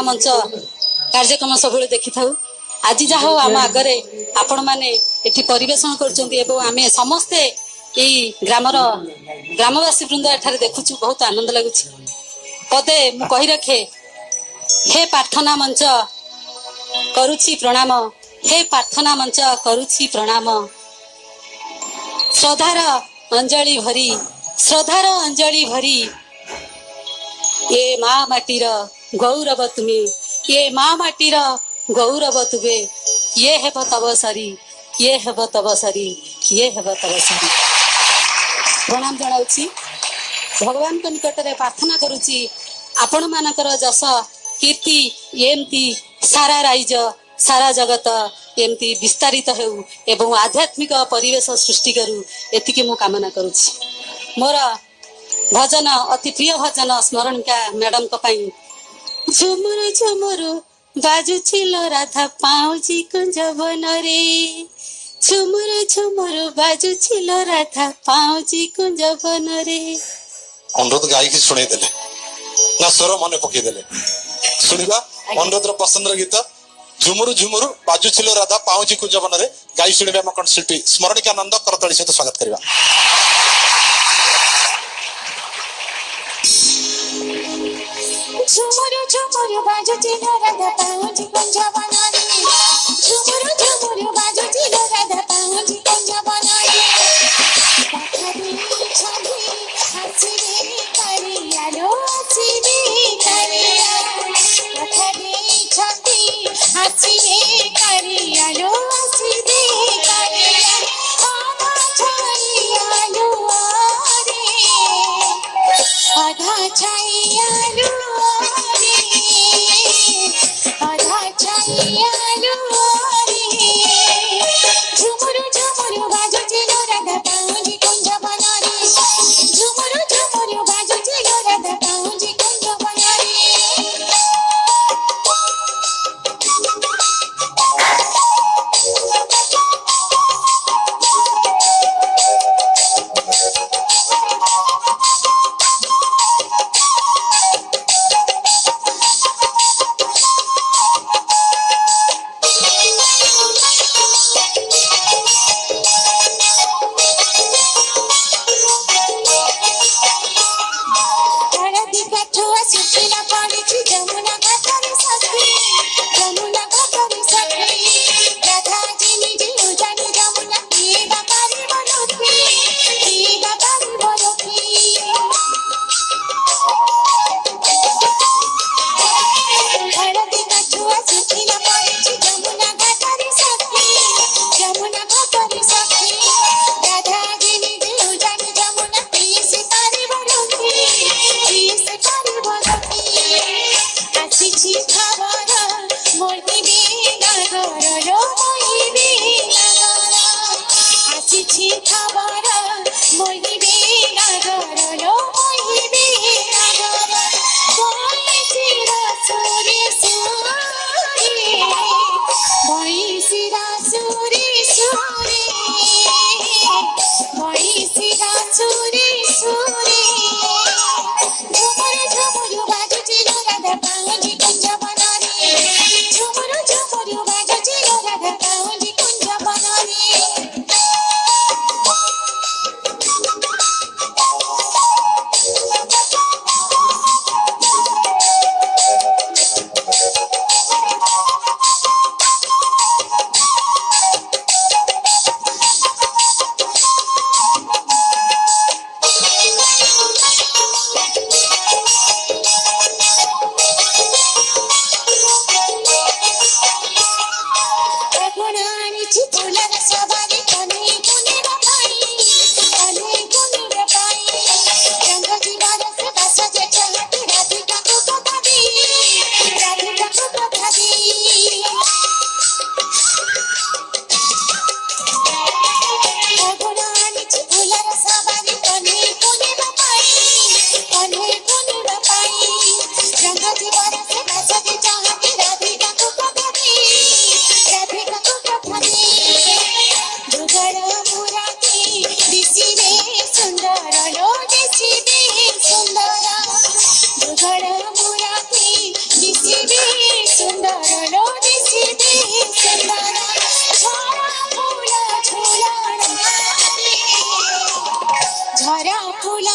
प्रार्थना मंच कार्यक्रम सब देखि था आज जहा हो आम आगरे आपण माने एठी परिवेशन करचंदी एवं आमे समस्ते यही ग्रामर ग्रामवासी वृंद एठारे देखुछु बहुत आनंद लगुछि पदे मु कहि रखे हे प्रार्थना मंच करुछि प्रणाम हे प्रार्थना मंच करुछि प्रणाम श्रद्धार अंजलि भरी ये माँ माटीर गौरव तुमे ये माँ माटीर गौरव तुमे ये हेब तब सरी ये हेब तब सरी ये हेब तब सरी प्रणाम जनाउछि भगवान को निकट रे प्रार्थना करुछि आपण मानकर जस कीर्ति एमती सारा राइज सारा जगत एमती विस्तारित हेउ एवं आध्यात्मिक परिवेश सृष्टि करू एतिके मु कामना करुछि मोर भजन अति प्रिय भजन स्मरणिका मैडम को पाई झुमुरु झुमुरु बाजुछिलो राधा पाउजी कुंज बन रे झुमुरु झुमुरु बाजुछिलो राधा पाउजी कुंज बन रे अनुरोध गाई की सुने देले ना स्वर मन पके देले सुनिबा अनुरोध रो पसंद गीत झुमुरु झुमुरु बाजुछिलो राधा पाउजी कुंज बन रे गाई सुनिबा हम कंसल्टी स्मरणिकानंद करतळी सहित स्वागत करबा झुमुरु झुमुरु बाजुछिलो राधा पाउजी कुंज बन रे झुमुरु झुमुरु बाजुछिलो राधा पाउजी कुंज बन रे पाखरी छंदी हसीरे करिया लो हसीरे करिया पाखरी छंदी हसीरे करिया लो हसीरे करिया आधा छाइया लो रे आधा छाइया लो आधा छाइया लो रे झुमुरु झुमुरु बाजुछिलो राधा पाउजी कुंज बन रे झुमुरु झुमुरु बाजुछिलो राधा पाउजी कुंज बन रे झरा फूल